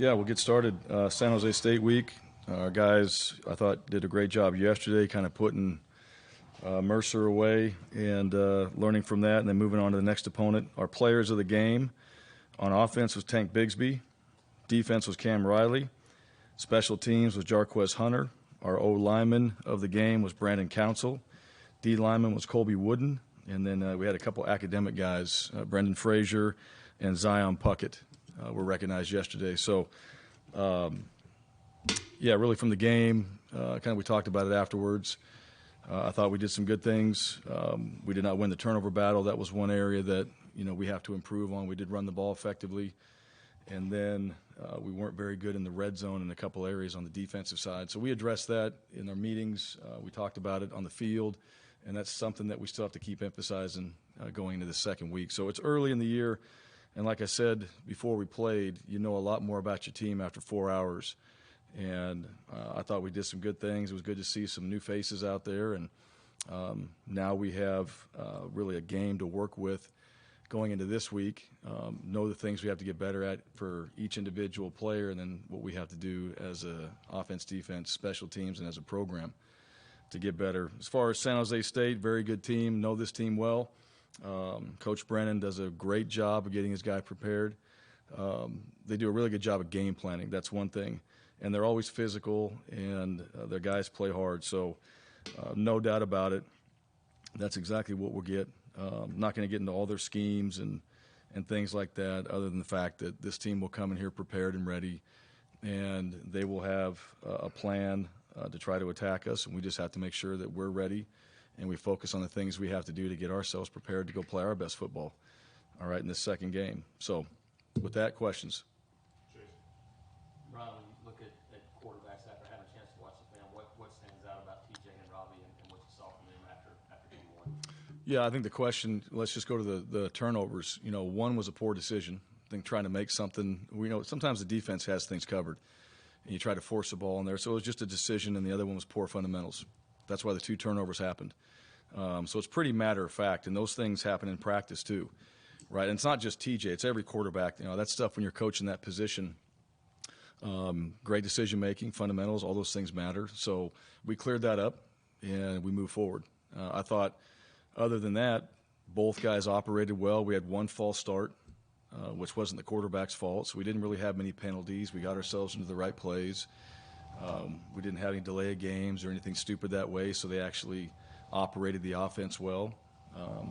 Yeah, we'll get started. San Jose State week. Our guys, I thought, did a great job yesterday, kind of putting Mercer away and learning from that, and then moving on to the next opponent. Our players of the game on offense was Tank Bigsby. Defense was Cam Riley. Special teams was Jarquez Hunter. Our O lineman of the game was Brandon Council. D lineman was Colby Wooden. And then we had a couple academic guys, Brendan Frazier and Zion Puckett, were recognized yesterday. So, yeah, really from the game, kind of we talked about it afterwards. I thought we did some good things. We did not win the turnover battle. That was one area that, we have to improve on. We did run the ball effectively. And then we weren't very good in the red zone in a couple areas on the defensive side. So we addressed that in our meetings. We talked about it on the field. And that's something that we still have to keep emphasizing going into the second week. So it's early in the year. And like I said before we played, you know a lot more about your team after 4 hours. And I thought we did some good things. It was good to see some new faces out there. And now we have really a game to work with going into this week. Know the things we have to get better at for each individual player, and then what we have to do as a offense, defense, special teams, and as a program to get better. As far as San Jose State, very good team. Know this team well. Coach Brennan does a great job of getting his guy prepared. They do a really good job of game planning. That's one thing. And they're always physical, and their guys play hard. So no doubt about it, that's exactly what we'll get. I'm not going to get into all their schemes and things like that, other than the fact that this team will come in here prepared and ready, and they will have a plan to try to attack us, and we just have to make sure that we're ready and we focus on the things we have to do to get ourselves prepared to go play our best football, all right, in this second game. So with that, questions? Ron, when you look at quarterbacks after having a chance to watch the film, what stands out about TJ and Robbie and what you saw from them after game one? Yeah, I think the question, let's just go to the turnovers. One was a poor decision. I think trying to make something, sometimes the defense has things covered, and you try to force the ball in there. So it was just a decision, and the other one was poor fundamentals. That's why the 2 turnovers happened. So it's pretty matter of fact, and those things happen in practice too, right? And it's not just TJ, it's every quarterback. That stuff when you're coaching that position, great decision-making, fundamentals, all those things matter. So we cleared that up, and we moved forward. I thought, other than that, both guys operated well. We had one false start, which wasn't the quarterback's fault, so we didn't really have many penalties. We got ourselves into the right plays. We didn't have any delay of games or anything stupid that way, so they actually operated the offense well.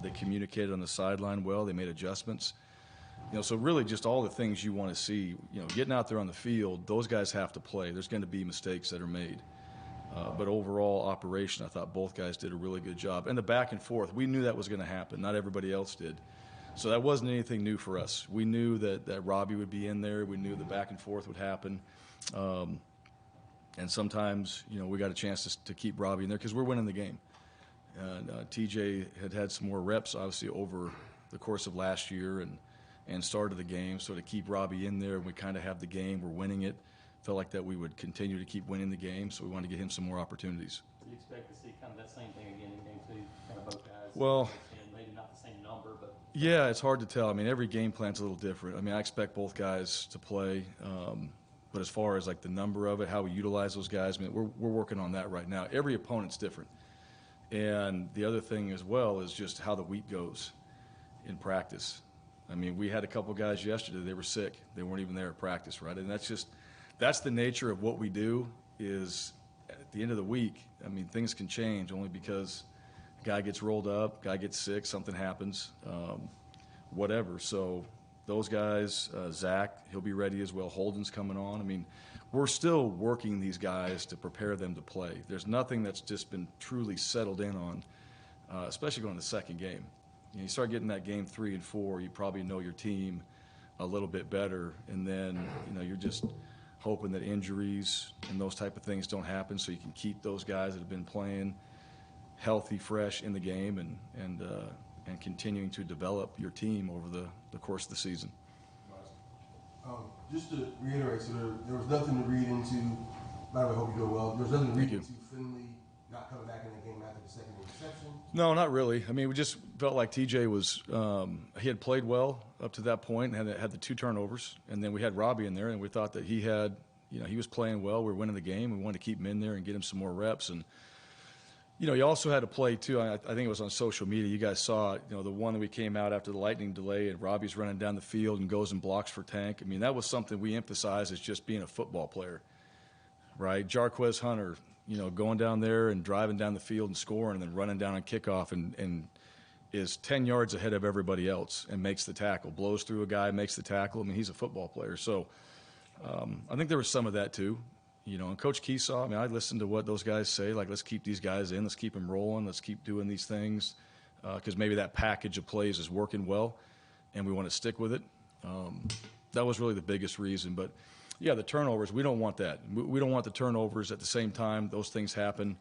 They communicated on the sideline well. They made adjustments. So really just all the things you want to see. Getting out there on the field, those guys have to play. There's going to be mistakes that are made. But overall operation, I thought both guys did a really good job. And the back and forth, we knew that was going to happen. Not everybody else did. So that wasn't anything new for us. We knew that Robbie would be in there. We knew the back and forth would happen. And sometimes, we got a chance to keep Robbie in there because we're winning the game. And TJ had some more reps, obviously, over the course of last year and started the game. So to keep Robbie in there, we kind of have the game. We're winning it. Felt like that we would continue to keep winning the game, so we wanted to get him some more opportunities. Do you expect to see kind of that same thing again in game 2, kind of both guys? Well, maybe not the same number, but yeah, it's hard to tell. I mean, every game plan's a little different. I mean, I expect both guys to play, but as far as like the number of it, how we utilize those guys, I mean, we're working on that right now. Every opponent's different, and the other thing as well is just how the week goes in practice. I mean, we had a couple guys yesterday. They were sick. They weren't even there at practice, right? And that's the nature of what we do. Is at the end of the week, I mean, things can change only because a guy gets rolled up, guy gets sick, something happens, whatever. So those guys, Zach, he'll be ready as well. Holden's coming on. I mean, we're still working these guys to prepare them to play. There's nothing that's just been truly settled in on, especially going to the second game. You start getting that game 3 and 4, you probably know your team a little bit better, and then you're just hoping that injuries and those type of things don't happen, so you can keep those guys that have been playing healthy, fresh in the game, and continuing to develop your team over the course of the season. Just to reiterate, so there was nothing to read into. By the way, I hope you're doing well. There was nothing to read into Finley not coming back in the game after the second interception? No, not really. I mean, we just felt like TJ was he had played well up to that point and had the 2 turnovers, and then we had Robbie in there, and we thought that he was playing well. We were winning the game. We wanted to keep him in there and get him some more reps. And he also had a play too. I think it was on social media. You guys saw it. The one that we came out after the lightning delay, and Robbie's running down the field and goes and blocks for Tank. I mean, that was something we emphasized as just being a football player, right? Jarquez Hunter, going down there and driving down the field and scoring, and then running down on kickoff and is 10 yards ahead of everybody else and makes the tackle, blows through a guy, makes the tackle. I mean, he's a football player. So I think there was some of that too. And Coach Keesaw, I mean, I listened to what those guys say, like, let's keep these guys in, let's keep them rolling, let's keep doing these things, because maybe that package of plays is working well, and we want to stick with it. That was really the biggest reason. But, yeah, the turnovers, we don't want that. We don't want the turnovers at the same time. Those things happen.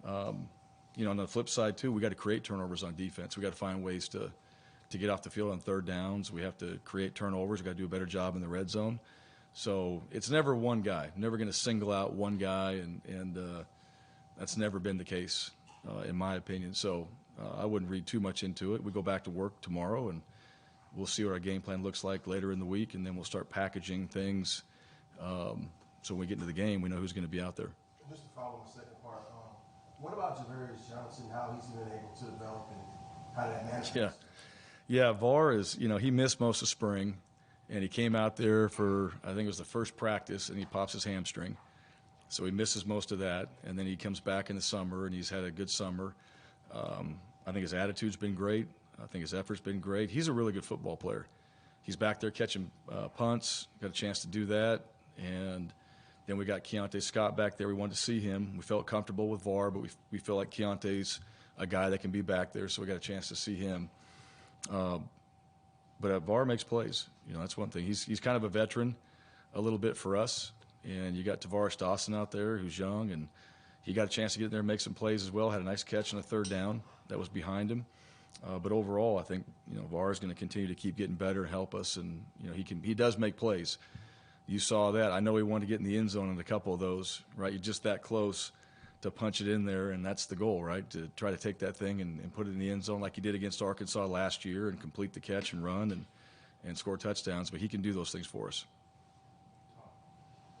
On the flip side, too, we got to create turnovers on defense. We got to find ways to get off the field on third downs. We have to create turnovers. We got to do a better job in the red zone. So it's never one guy. Never going to single out one guy, and that's never been the case, in my opinion. So I wouldn't read too much into it. We go back to work tomorrow, and we'll see what our game plan looks like later in the week, and then we'll start packaging things so when we get into the game, we know who's going to be out there. Just to follow the second part, what about Javarius Johnson, how he's been able to develop and how that manifests? Yeah, VAR is, he missed most of spring. And he came out there for, I think it was the first practice, and he pops his hamstring. So he misses most of that. And then he comes back in the summer, and he's had a good summer. I think his attitude's been great. I think his effort's been great. He's a really good football player. He's back there catching punts, got a chance to do that. And then we got Keontae Scott back there. We wanted to see him. We felt comfortable with VAR, but we feel like Keontae's a guy that can be back there, so we got a chance to see him. But VAR makes plays. That's one thing. He's kind of a veteran a little bit for us. And you got Tavares Dawson out there who's young, and he got a chance to get in there and make some plays as well. Had a nice catch on a third down that was behind him. But overall, I think, VAR is going to continue to keep getting better and help us. And, he does make plays. You saw that. I know he wanted to get in the end zone in a couple of those, right? You're just that close to punch it in there, and that's the goal, right? To try to take that thing and put it in the end zone like he did against Arkansas last year and complete the catch and run and score touchdowns. But he can do those things for us.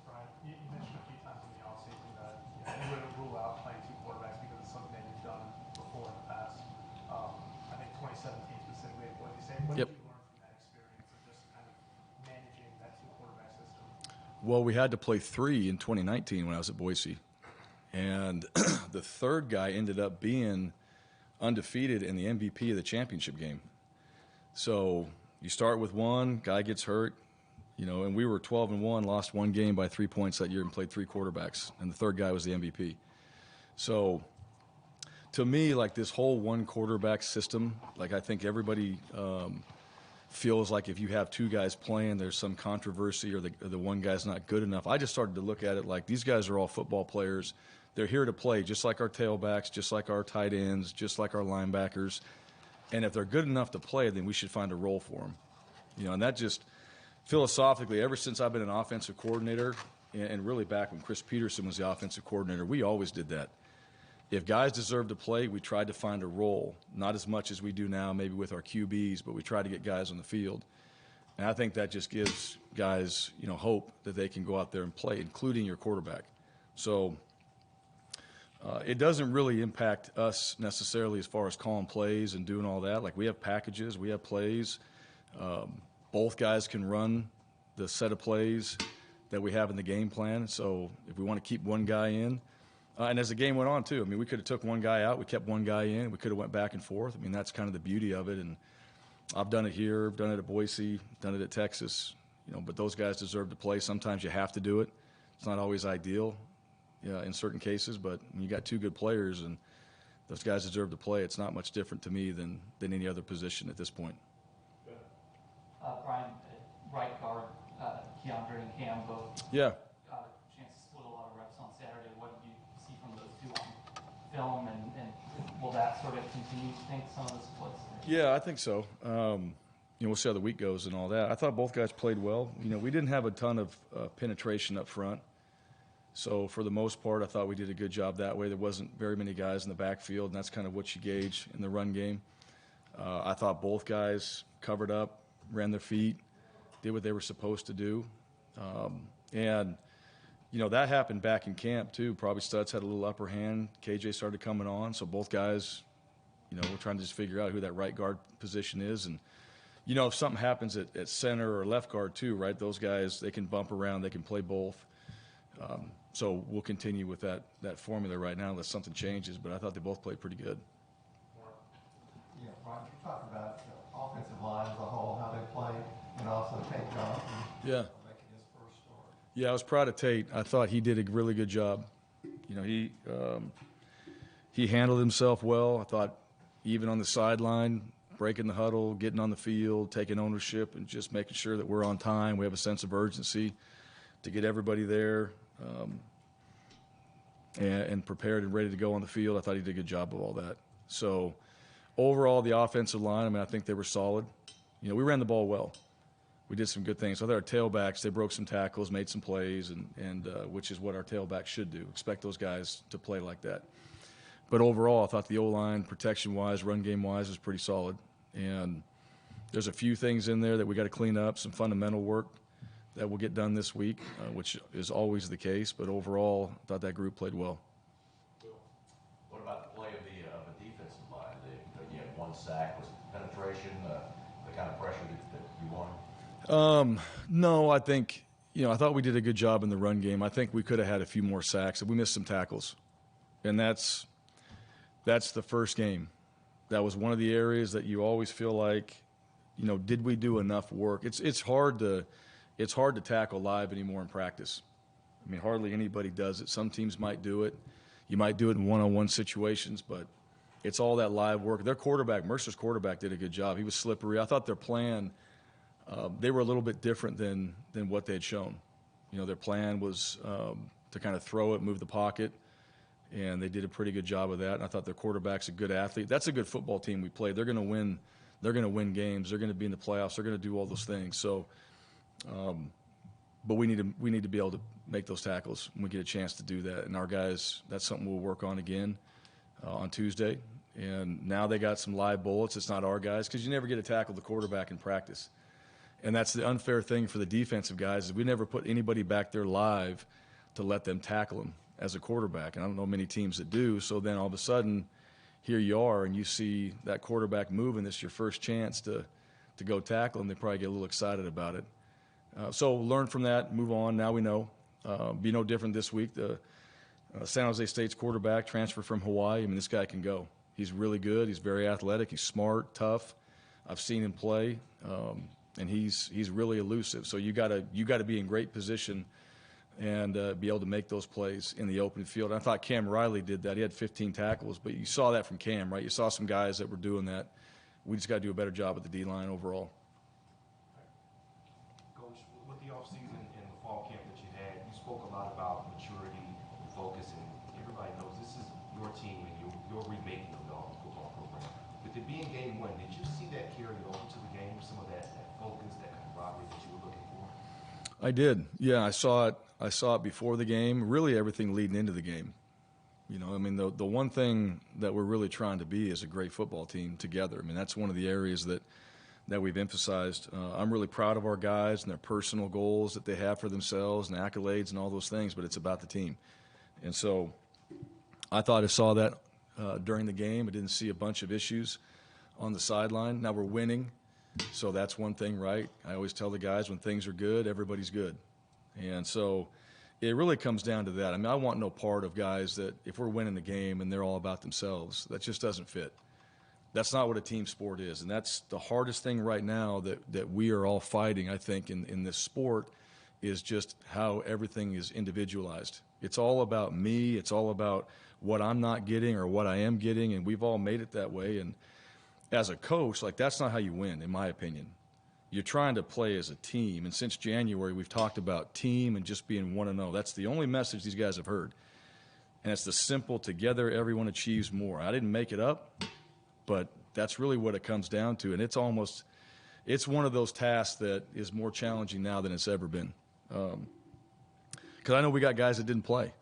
Bryan, you mentioned a few times in the offseason that you wouldn't rule out playing 2 quarterbacks because it's something that you've done before in the past. I think 2017 specifically at Boise State. What did you learn from that experience of just kind of managing that 2 quarterback system? Well, we had to play 3 in 2019 when I was at Boise. And the third guy ended up being undefeated in the MVP of the championship game. So you start with one, guy gets hurt, and we were 12-1, lost 1 game by 3 points that year and played 3 quarterbacks. And the third guy was the MVP. So to me, like, this whole 1 quarterback system, like, I think everybody feels like if you have 2 guys playing, there's some controversy or the one guy's not good enough. I just started to look at it like these guys are all football players. They're here to play, just like our tailbacks, just like our tight ends, just like our linebackers. And if they're good enough to play, then we should find a role for them. And that just philosophically, ever since I've been an offensive coordinator, and really back when Chris Peterson was the offensive coordinator, we always did that. If guys deserve to play, we tried to find a role, not as much as we do now maybe with our QBs, but we try to get guys on the field. And I think that just gives guys, hope that they can go out there and play, including your quarterback. So it doesn't really impact us necessarily as far as calling plays and doing all that. Like, we have packages, we have plays. Both guys can run the set of plays that we have in the game plan. So if we want to keep one guy in, and as the game went on too, I mean, we could have took one guy out, we kept one guy in, we could have went back and forth. I mean, that's kind of the beauty of it. And I've done it here, I've done it at Boise, done it at Texas, but those guys deserve to play. Sometimes you have to do it. It's not always ideal. In certain cases, but when you got 2 good players and those guys deserve to play, it's not much different to me than any other position at this point. Bryan, right guard, Keandre and Cam both got a chance to split a lot of reps on Saturday. What did you see from those 2 on film, and will that sort of continue, you think, some of the splits? Yeah, I think so. We'll see how the week goes and all that. I thought both guys played well. We didn't have a ton of penetration up front. So for the most part, I thought we did a good job that way. There wasn't very many guys in the backfield, and that's kind of what you gauge in the run game. I thought both guys covered up, ran their feet, did what they were supposed to do. And, you know, that happened back in camp too. Probably Studs had a little upper hand. KJ started coming on, so both guys, you know, we're trying to just figure out who that right guard position is. And, you know, if something happens at center or left guard too, right, those guys, they can bump around, they can play both. So we'll continue with that formula right now unless something changes, but I thought they both played pretty good. Yeah, Brian, you talked about the offensive line as a whole, how they played, and also Tate Johnson Yeah. making his first start. Yeah, I was proud of Tate. I thought he did a really good job. You know, he handled himself well. I thought even on the sideline, breaking the huddle, getting on the field, taking ownership, and just making sure that we're on time. We have a sense of urgency to get everybody there and prepared and ready to go on the field. I thought he did a good job of all that. So overall, the offensive line, I mean, I think they were solid. You know, we ran the ball well. We did some good things. So our tailbacks, they broke some tackles, made some plays, and which is what our tailbacks should do. Expect those guys to play like that. But overall, I thought the O-line, protection-wise, run game-wise, was pretty solid. And there's a few things in there that we got to clean up, some fundamental work that will get done this week, which is always the case. But overall, I thought that group played well. What about the play of the defensive line? You had one sack. Was penetration the kind of pressure that you wanted? No, I think, you know, I thought we did a good job in the run game. I think we could have had a few more sacks. We missed some tackles. And that's the first game. That was one of the areas that you always feel like, you know, did we do enough work? It's hard to tackle live anymore in practice. I mean, hardly anybody does it. Some teams might do it. You might do it in one-on-one situations, but it's all that live work. Their quarterback, Mercer's quarterback, did a good job. He was slippery. I thought their plan, they were a little bit different than what they had shown. You know, their plan was to kind of throw it, move the pocket, and they did a pretty good job of that. And I thought their quarterback's a good athlete. That's a good football team we played. They're going to win. They're going to win games. They're going to be in the playoffs. They're going to do all those things. So, but we need to be able to make those tackles when we get a chance to do that. And our guys, that's something we'll work on again on Tuesday. And now they got some live bullets. It's not our guys because you never get to tackle the quarterback in practice. And that's the unfair thing for the defensive guys is we never put anybody back there live to let them tackle him as a quarterback. And I don't know many teams that do. So then all of a sudden, here you are, and you see that quarterback moving. This is your first chance to go tackle, and they probably get a little excited about it. So learn from that, move on. Now we know. Be no different this week. The San Jose State's quarterback transferred from Hawaii. I mean, this guy can go. He's really good. He's very athletic. He's smart, tough. I've seen him play, and he's really elusive. So you got to be in great position and be able to make those plays in the open field. I thought Cam Riley did that. He had 15 tackles, but you saw that from Cam, right? You saw some guys that were doing that. We just got to do a better job with the D-line overall. Coach, with the offseason and the fall camp that you had, you spoke a lot about maturity, focus, and everybody knows this is your team and your remaking of the Auburn football program. With it being game one, did you see that carry over to the game, some of that focus, that camaraderie that you were looking for? I did. Yeah, I saw it. I saw it before the game, really everything leading into the game. You know, I mean, the one thing that we're really trying to be is a great football team together. I mean, that's one of the areas that we've emphasized. I'm really proud of our guys and their personal goals that they have for themselves and accolades and all those things, but it's about the team. And so I thought I saw that during the game. I didn't see a bunch of issues on the sideline. Now we're winning, so that's one thing, right? I always tell the guys when things are good, everybody's good. And so it really comes down to that. I mean, I want no part of guys that if we're winning the game and they're all about themselves, that just doesn't fit. That's not what a team sport is. And that's the hardest thing right now that we are all fighting, I think, in this sport is just how everything is individualized. It's all about me. It's all about what I'm not getting or what I am getting, and we've all made it that way. And as a coach, like, that's not how you win, in my opinion. You're trying to play as a team, and since January we've talked about team and just being 1-0. That's the only message these guys have heard, and it's the simple together everyone achieves more. I didn't make it up, but that's really what it comes down to, and it's one of those tasks that is more challenging now than it's ever been. because I know we got guys that didn't play,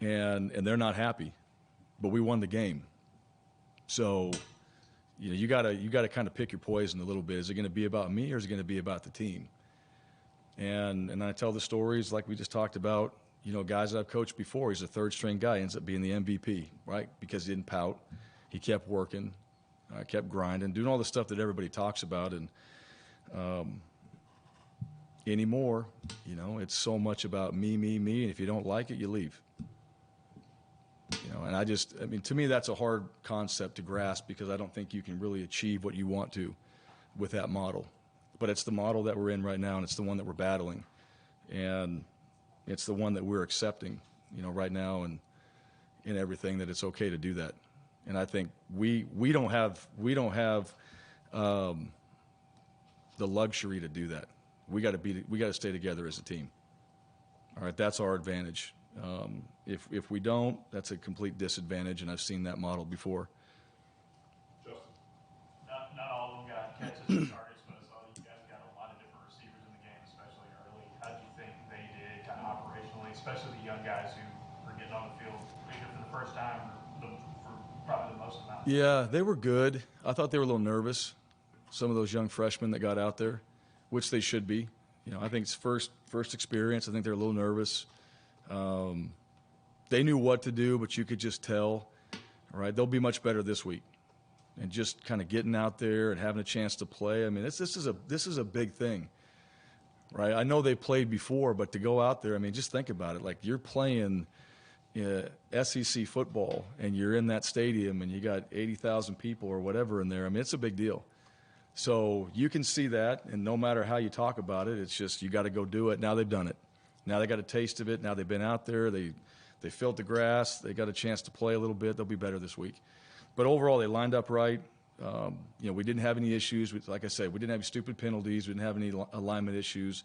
and they're not happy, but we won the game. So, you know, you gotta kind of pick your poison a little bit. Is it going to be about me, or is it going to be about the team? And I tell the stories like we just talked about. You know, guys that I've coached before. He's a third-string guy, ends up being the MVP, right? Because he didn't pout, he kept working, kept grinding, doing all the stuff that everybody talks about. And anymore, you know, it's so much about me, and if you don't like it, you leave. You know, and I mean, to me, that's a hard concept to grasp because I don't think you can really achieve what you want to with that model. But it's the model that we're in right now, and it's the one that we're battling, and it's the one that we're accepting, you know, right now, and in everything, that it's okay to do that. And I think we don't have the luxury to do that. We got to stay together as a team. All right, that's our advantage. If we don't, that's a complete disadvantage, and I've seen that model before. Justin. Not all of them got catches and targets, but I saw you guys got a lot of different receivers in the game, especially early. How do you think they did kind of operationally, especially the young guys who were getting on the field either for the first time or for probably the most amount? Yeah, they were good. I thought they were a little nervous, some of those young freshmen that got out there, which they should be. You know, I think it's first experience. I think they're a little nervous. They knew what to do, but you could just tell. All right, they'll be much better this week, and just kind of getting out there and having a chance to play. I mean, this is a big thing, right? I know they played before, but to go out there, I mean, just think about it. Like, you're playing SEC football, and you're in that stadium, and you got 80,000 people or whatever in there. I mean, it's a big deal. So you can see that, and no matter how you talk about it, it's just you got to go do it. Now they've done it. Now they got a taste of it. Now they've been out there. They filled the grass. They got a chance to play a little bit. They'll be better this week. But overall, they lined up right. You know, we didn't have any issues. Like I said, we didn't have any stupid penalties. We didn't have any alignment issues.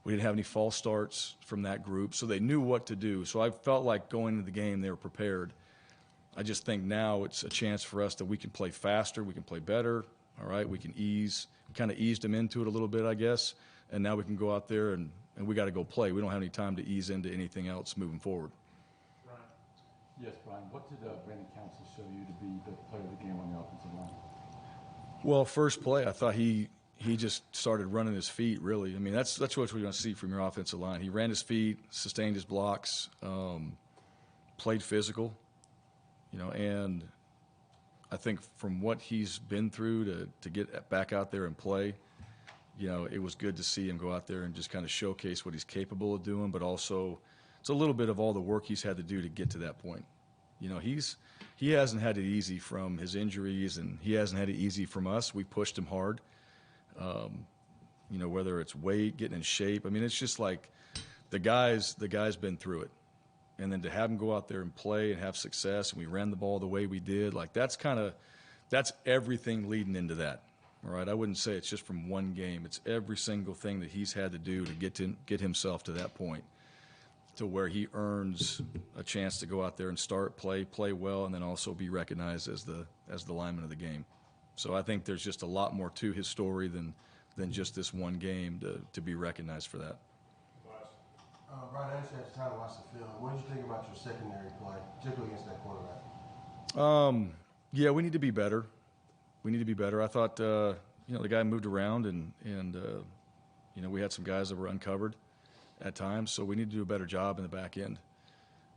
We didn't have any false starts from that group. So they knew what to do. So I felt like going into the game, they were prepared. I just think now it's a chance for us that we can play faster. We can play better. All right, we can kind of eased them into it a little bit, I guess. And now we can go out there and we got to go play. We don't have any time to ease into anything else moving forward. Brian. Yes, Brian. What did Brandon Council show you to be the player of the game on the offensive line? Well, first play, I thought he just started running his feet, really. I mean, that's what we're going to see from your offensive line. He ran his feet, sustained his blocks, played physical, you know, and I think from what he's been through to get back out there and play, you know, it was good to see him go out there and just kind of showcase what he's capable of doing, but also it's a little bit of all the work he's had to do to get to that point. You know, he hasn't had it easy from his injuries, and he hasn't had it easy from us. We pushed him hard, you know, whether it's weight, getting in shape. I mean, it's just like the guy's been through it. And then to have him go out there and play and have success, and we ran the ball the way we did, like that's everything leading into that. All right, I wouldn't say it's just from one game. It's every single thing that he's had to do to get himself to that point, to where he earns a chance to go out there and start, play well, and then also be recognized as the lineman of the game. So I think there's just a lot more to his story than just this one game to be recognized for that. Brian, I understand it's time to watch the film. What did you think about your secondary play, particularly against that quarterback? Yeah, we need to be better. I thought, you know, the guy moved around, and you know, we had some guys that were uncovered at times, so we need to do a better job in the back end.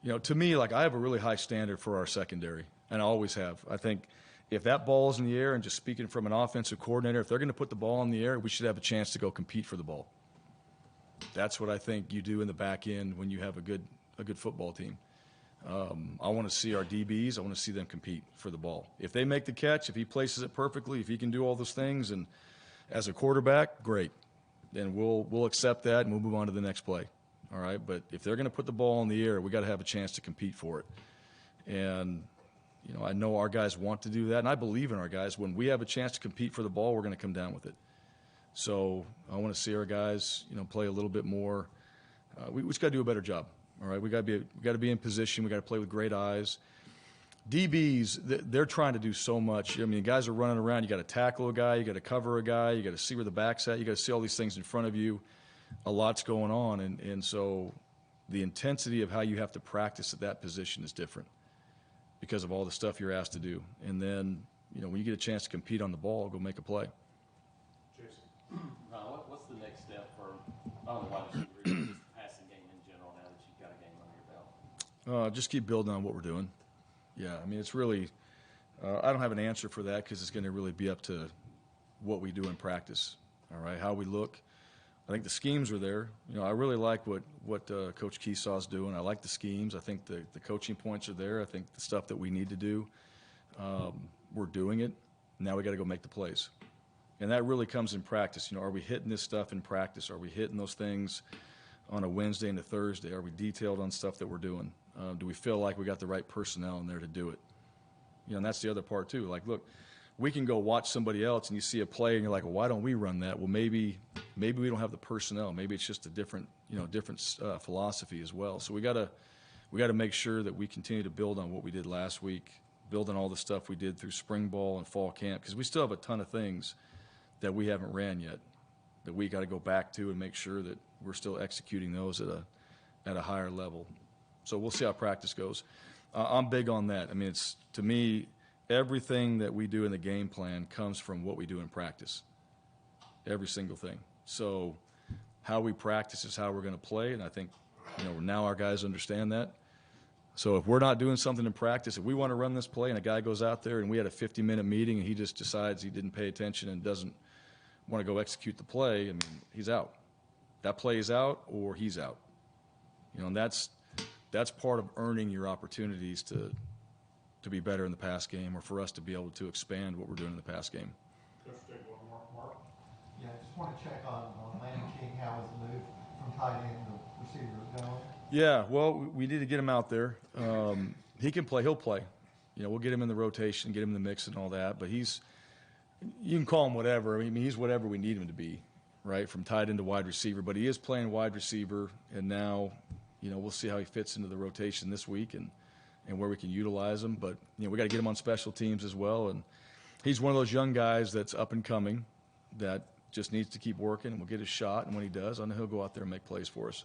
You know, to me, like, I have a really high standard for our secondary, and I always have. I think if that ball's in the air, and just speaking from an offensive coordinator, if they're going to put the ball in the air, we should have a chance to go compete for the ball. That's what I think you do in the back end when you have a good football team. I want to see our DBs. I want to see them compete for the ball. If they make the catch, if he places it perfectly, if he can do all those things, and as a quarterback, great. Then we'll accept that, and we'll move on to the next play. All right. But if they're going to put the ball in the air, we got to have a chance to compete for it. And you know, I know our guys want to do that, and I believe in our guys. When we have a chance to compete for the ball, we're going to come down with it. So I want to see our guys, you know, play a little bit more. We just got to do a better job. All right, we got to be in position. We got to play with great eyes. DBs, they're trying to do so much. I mean, guys are running around. You got to tackle a guy. You got to cover a guy. You got to see where the back's at. You got to see all these things in front of you. A lot's going on, and so the intensity of how you have to practice at that position is different because of all the stuff you're asked to do. And then, when you get a chance to compete on the ball, go make a play. Jason. What's the next step for, I don't know why just the passing game in general now that you've got a game under your belt? Just keep building on what we're doing. Yeah, I mean, it's really, I don't have an answer for that because it's going to really be up to what we do in practice, all right, how we look. I think the schemes are there. I really like what Coach Keesaw's doing. I like the schemes. I think the coaching points are there. I think the stuff that we need to do, we're doing it. Now we got to go make the plays. And that really comes in practice. Are we hitting this stuff in practice? Are we hitting those things on a Wednesday and a Thursday? Are we detailed on stuff that we're doing? Do we feel like we got the right personnel in there to do it? And that's the other part too. Like, look, we can go watch somebody else and you see a play and you're like, well, why don't we run that? Well, maybe we don't have the personnel. Maybe it's just a different philosophy as well. So we got to make sure that we continue to build on what we did last week, build on all the stuff we did through spring ball and fall camp, because we still have a ton of things that we haven't ran yet that we got to go back to and make sure that we're still executing those at a higher level. So we'll see how practice goes. I'm big on that. I mean, it's, to me, everything that we do in the game plan comes from what we do in practice, every single thing. So how we practice is how we're going to play, and I think now our guys understand that. So if we're not doing something in practice, if we want to run this play and a guy goes out there and we had a 50-minute meeting and he just decides he didn't pay attention and doesn't want to go execute the play, I mean, he's out. That play is out or he's out. And that's part of earning your opportunities to be better in the pass game, or for us to be able to expand what we're doing in the pass game. Let's take one more. Mark? Yeah, I just want to check on Landon King, how his move from tight end to receiver is going. Yeah, well, we need to get him out there. He can play. He'll play. We'll get him in the rotation, get him in the mix and all that. But you can call him whatever. I mean, he's whatever we need him to be, right, from tight end to wide receiver. But he is playing wide receiver, and now, we'll see how he fits into the rotation this week and where we can utilize him. But, we got to get him on special teams as well. And he's one of those young guys that's up and coming that just needs to keep working, and we'll get his shot. And when he does, I know he'll go out there and make plays for us.